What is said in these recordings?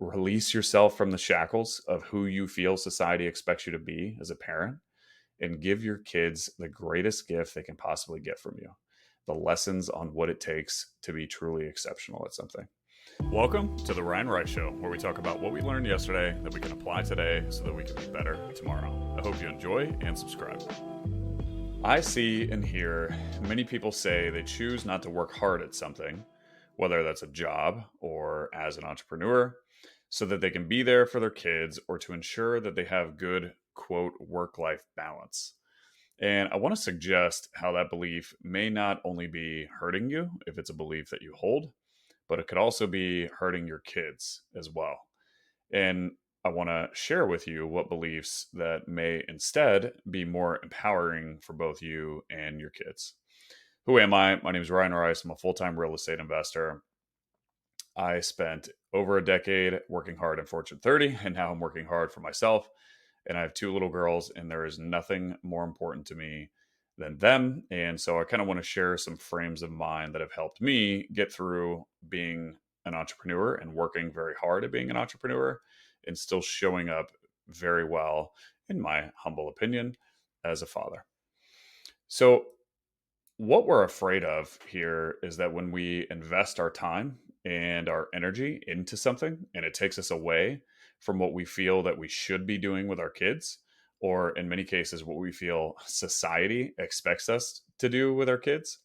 release yourself from the shackles of who you feel society expects you to be as a parent and give your kids the greatest gift they can possibly get from you, the lessons on what it takes to be truly exceptional at something. Welcome to the Ryan Rice Show, where we talk about what we learned yesterday that we can apply today so that we can be better tomorrow. I hope you enjoy and subscribe. I see and hear many people say they choose not to work hard at something, whether that's a job or as an entrepreneur, so that they can be there for their kids or to ensure that they have good, quote, work life balance. And I want to suggest how that belief may not only be hurting you if it's a belief that you hold, but it could also be hurting your kids as well. And I want to share with you what beliefs that may instead be more empowering for both you and your kids. Who am I? My name is Ryan Rice. I'm a full time real estate investor. I spent over a decade working hard in Fortune 30, and now I'm working hard for myself. And I have two little girls, and there is nothing more important to me than them. And so I kind of want to share some frames of mind that have helped me get through being an entrepreneur and working very hard at being an entrepreneur and still showing up very well, in my humble opinion, as a father. So, what we're afraid of here is that when we invest our time and our energy into something and it takes us away from what we feel that we should be doing with our kids, or in many cases, what we feel society expects us to do with our kids.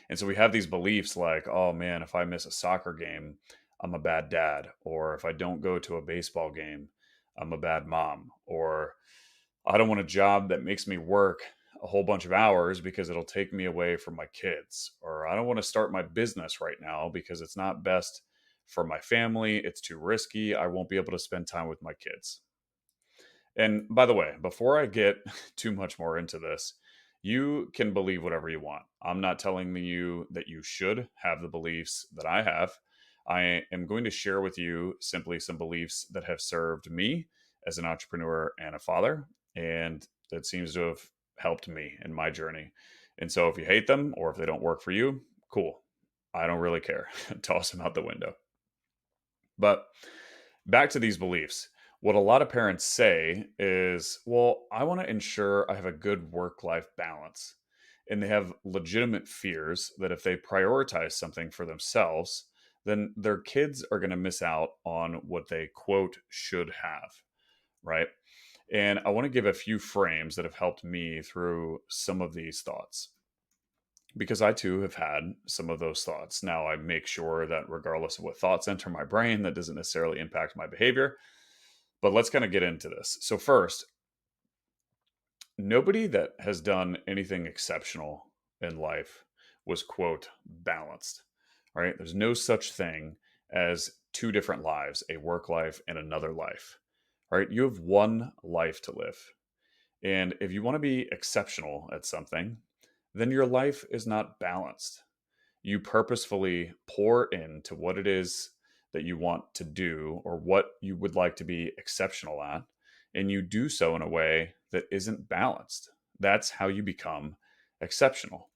And so we have these beliefs like, oh man, if I miss a soccer game, I'm a bad dad. Or if I don't go to a baseball game, I'm a bad mom. Or I don't want a job that makes me work a whole bunch of hours because it'll take me away from my kids. Or I don't want to start my business right now because it's not best for my family. It's too risky. I won't be able to spend time with my kids. And by the way, before I get too much more into this, you can believe whatever you want. I'm not telling you that you should have the beliefs that I have. I am going to share with you simply some beliefs that have served me as an entrepreneur and a father, and that seems to have helped me in my journey. And so if you hate them or if they don't work for you, cool. I don't really care. Toss them out the window. But back to these beliefs. What a lot of parents say is, well, I want to ensure I have a good work life balance. And they have legitimate fears that if they prioritize something for themselves, then their kids are going to miss out on what they, quote, should have. Right. And I want to give a few frames that have helped me through some of these thoughts because I too have had some of those thoughts. Now, I make sure that regardless of what thoughts enter my brain, that doesn't necessarily impact my behavior. But let's kind of get into this. So, first, nobody that has done anything exceptional in life was, quote, balanced, right? There's no such thing as two different lives, a work life and another life, right? You have one life to live. And if you want to be exceptional at something, then your life is not balanced. You purposefully pour into what it is that you want to do or what you would like to be exceptional at, and you do so in a way that isn't balanced. That's how you become exceptional.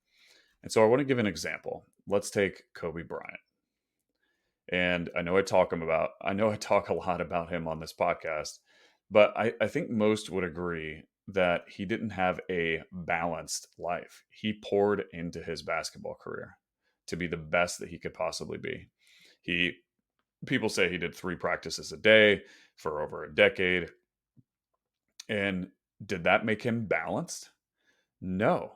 And so I want to give an example. Let's take Kobe Bryant. And I know I talk a lot about him on this podcast, but I think most would agree that he didn't have a balanced life. He poured into his basketball career to be the best that he could possibly be. He People say he did 3 practices a day for over a decade. And did that make him balanced? No.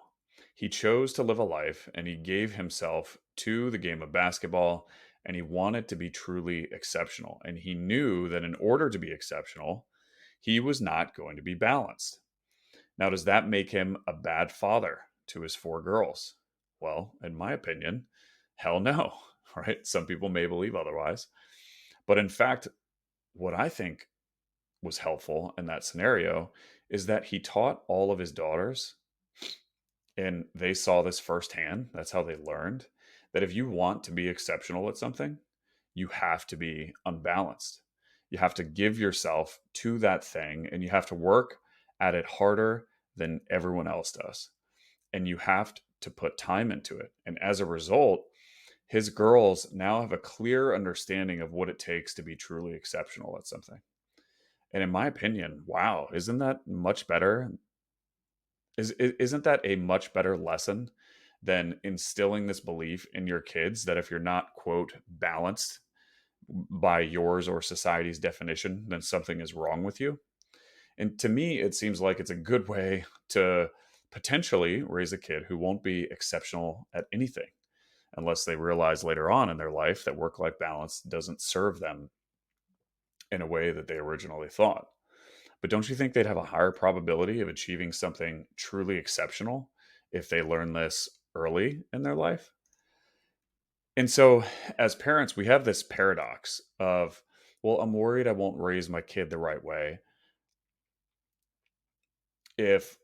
He chose to live a life and he gave himself to the game of basketball and he wanted to be truly exceptional. And he knew that in order to be exceptional, he was not going to be balanced. Now, does that make him a bad father to his 4 girls? Well, in my opinion, hell no, right? Some people may believe otherwise. But in fact, what I think was helpful in that scenario is that he taught all of his daughters, and they saw this firsthand. That's how they learned that if you want to be exceptional at something, you have to be unbalanced. You have to give yourself to that thing and you have to work at it harder than everyone else does. And you have to put time into it. And as a result, his girls now have a clear understanding of what it takes to be truly exceptional at something. And in my opinion, wow, isn't that much better? Isn't that a much better lesson than instilling this belief in your kids that if you're not, quote, balanced by yours or society's definition, then something is wrong with you? And to me, it seems like it's a good way to potentially raise a kid who won't be exceptional at anything unless they realize later on in their life that work life balance doesn't serve them in a way that they originally thought. But don't you think they'd have a higher probability of achieving something truly exceptional if they learn this early in their life? And so, as parents, we have this paradox of, well, I'm worried I won't raise my kid the right way if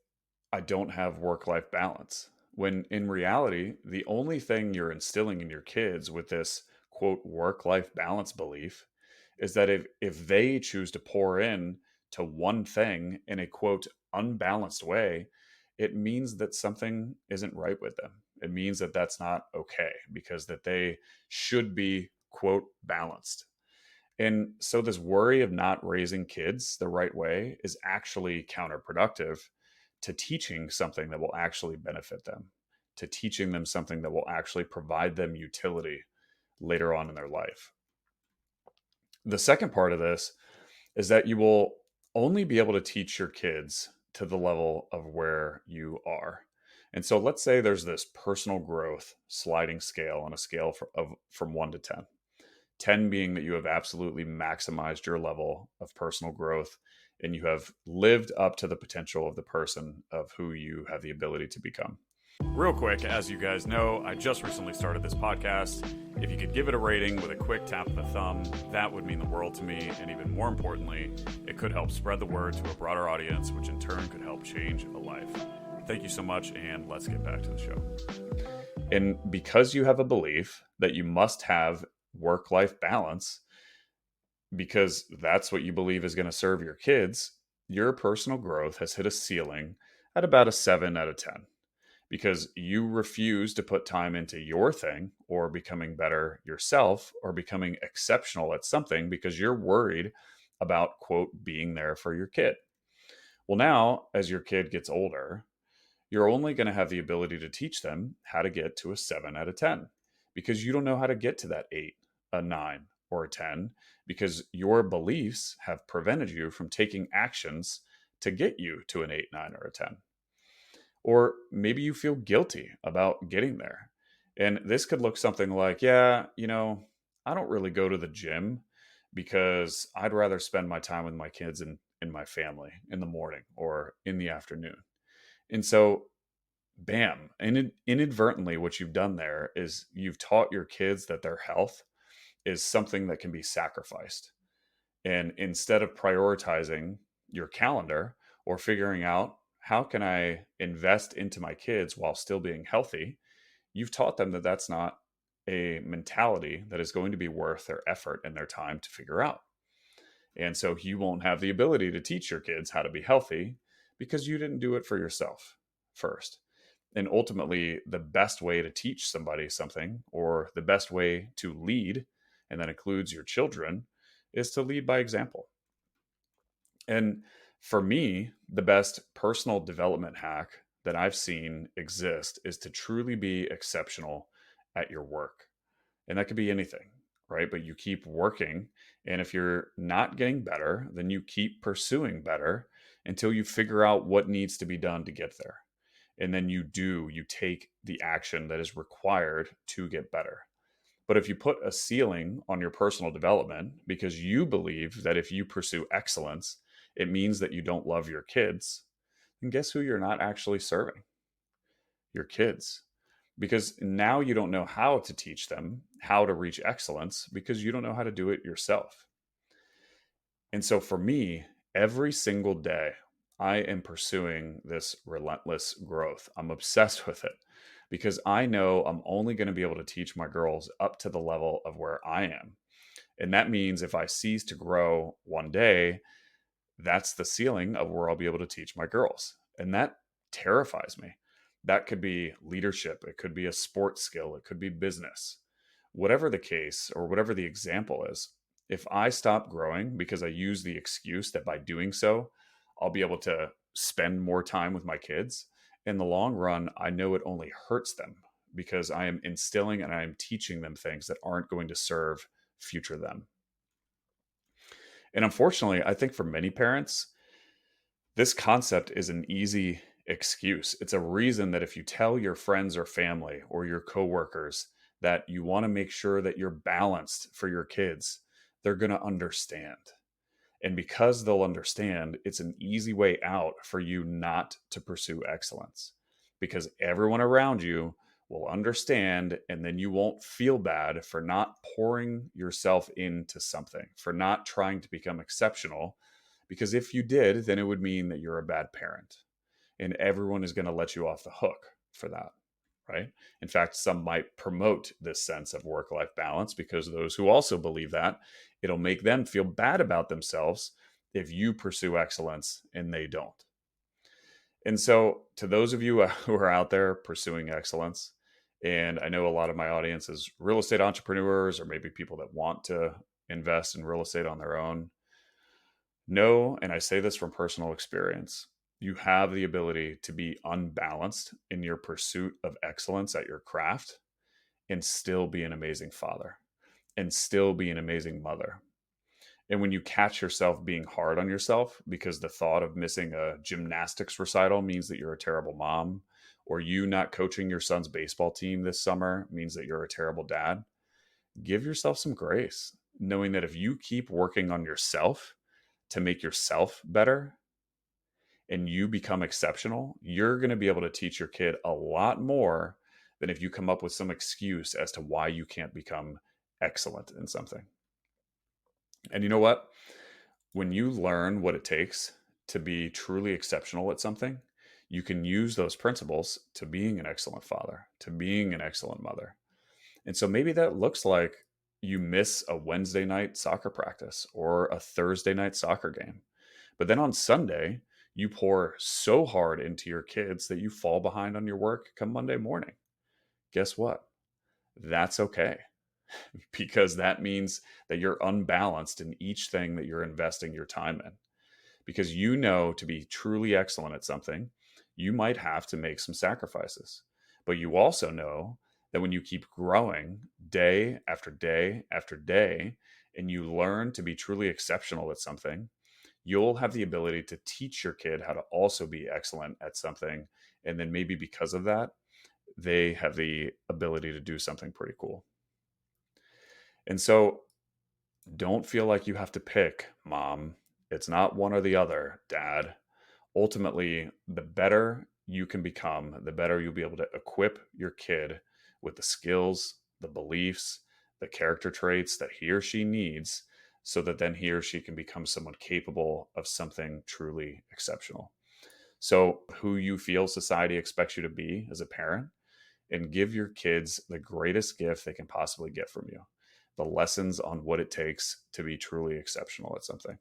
I don't have work life balance. When in reality, the only thing you're instilling in your kids with this quote work life balance belief is that if they choose to pour in to one thing in a quote unbalanced way, it means that something isn't right with them. It means that that's not okay because that they should be quote balanced. And so, this worry of not raising kids the right way is actually counterproductive to teaching something that will actually benefit them, to teaching them something that will actually provide them utility later on in their life. The second part of this is that you will only be able to teach your kids to the level of where you are. And so, let's say there's this personal growth sliding scale on a scale from 1 to 10. 10 being that you have absolutely maximized your level of personal growth and you have lived up to the potential of the person of who you have the ability to become. Real quick, as you guys know, I just recently started this podcast. If you could give it a rating with a quick tap of the thumb, that would mean the world to me. And even more importantly, it could help spread the word to a broader audience, which in turn could help change a life. Thank you so much, and let's get back to the show. And because you have a belief that you must have work-life balance, because that's what you believe is going to serve your kids, your personal growth has hit a ceiling at about a 7 out of 10 because you refuse to put time into your thing or becoming better yourself or becoming exceptional at something because you're worried about, quote, being there for your kid. Well, now, as your kid gets older, you're only going to have the ability to teach them how to get to a 7 out of 10 because you don't know how to get to that 8, a 9, or a 10 because your beliefs have prevented you from taking actions to get you to an 8, 9, or a 10. Or maybe you feel guilty about getting there. And this could look something like, yeah, I don't really go to the gym because I'd rather spend my time with my kids and my family in the morning or in the afternoon. And so, bam, inadvertently, what you've done there is you've taught your kids that their health is something that can be sacrificed. And instead of prioritizing your calendar or figuring out how can I invest into my kids while still being healthy, you've taught them that that's not a mentality that is going to be worth their effort and their time to figure out. And so you won't have the ability to teach your kids how to be healthy because you didn't do it for yourself first. And ultimately, the best way to teach somebody something or the best way to lead, and that includes your children, is to lead by example. And for me, the best personal development hack that I've seen exist is to truly be exceptional at your work. And that could be anything, right? But you keep working. And if you're not getting better, then you keep pursuing better until you figure out what needs to be done to get there. And then you take the action that is required to get better. But if you put a ceiling on your personal development because you believe that if you pursue excellence, it means that you don't love your kids, then guess who you're not actually serving? Your kids. Because now you don't know how to teach them how to reach excellence because you don't know how to do it yourself. And so for me, every single day, I am pursuing this relentless growth. I'm obsessed with it because I know I'm only going to be able to teach my girls up to the level of where I am. And that means if I cease to grow one day, that's the ceiling of where I'll be able to teach my girls. And that terrifies me. That could be leadership, it could be a sports skill, it could be business. whatever the case or whatever the example is, if I stop growing because I use the excuse that by doing so, I'll be able to spend more time with my kids, in the long run, I know it only hurts them because I am instilling and I am teaching them things that aren't going to serve future them. And unfortunately, I think for many parents, this concept is an easy excuse. It's a reason that if you tell your friends or family or your coworkers that you want to make sure that you're balanced for your kids, they're going to understand. And because they'll understand, it's an easy way out for you not to pursue excellence because everyone around you will understand. And then you won't feel bad for not pouring yourself into something, for not trying to become exceptional. Because if you did, then it would mean that you're a bad parent. And everyone is going to let you off the hook for that. Right. In fact, some might promote this sense of work life balance because those who also believe that it'll make them feel bad about themselves if you pursue excellence and they don't. And so, to those of you who are out there pursuing excellence, and I know a lot of my audience is real estate entrepreneurs or maybe people that want to invest in real estate on their own, know, and I say this from personal experience, you have the ability to be unbalanced in your pursuit of excellence at your craft and still be an amazing father and still be an amazing mother. And when you catch yourself being hard on yourself because the thought of missing a gymnastics recital means that you're a terrible mom, or you not coaching your son's baseball team this summer means that you're a terrible dad, give yourself some grace, knowing that if you keep working on yourself to make yourself better and you become exceptional, you're going to be able to teach your kid a lot more than if you come up with some excuse as to why you can't become excellent in something. And you know what? When you learn what it takes to be truly exceptional at something, you can use those principles to being an excellent father, to being an excellent mother. And so maybe that looks like you miss a Wednesday night soccer practice or a Thursday night soccer game. But then on Sunday, you pour so hard into your kids that you fall behind on your work come Monday morning. Guess what? That's okay because that means that you're unbalanced in each thing that you're investing your time in. Because you know to be truly excellent at something, you might have to make some sacrifices. But you also know that when you keep growing day after day after day, and you learn to be truly exceptional at something, you'll have the ability to teach your kid how to also be excellent at something. And then maybe because of that, they have the ability to do something pretty cool. And so don't feel like you have to pick, mom. It's not one or the other, dad. Ultimately, the better you can become, the better you'll be able to equip your kid with the skills, the beliefs, the character traits that he or she needs so that then he or she can become someone capable of something truly exceptional. So, who you feel society expects you to be as a parent, and give your kids the greatest gift they can possibly get from you, the lessons on what it takes to be truly exceptional at something.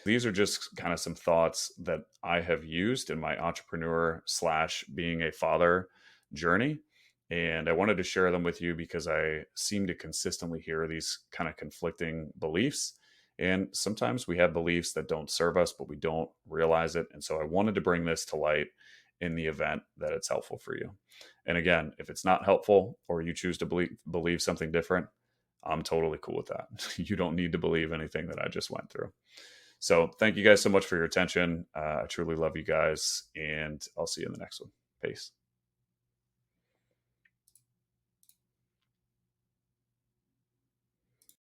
These are just kind of some thoughts that I have used in my entrepreneur slash being a father journey. And I wanted to share them with you because I seem to consistently hear these kind of conflicting beliefs. And sometimes we have beliefs that don't serve us, but we don't realize it. And so I wanted to bring this to light in the event that it's helpful for you. And again, if it's not helpful or you choose to believe something different, I'm totally cool with that. You don't need to believe anything that I just went through. So thank you guys so much for your attention. I truly love you guys, and I'll see you in the next one. Peace.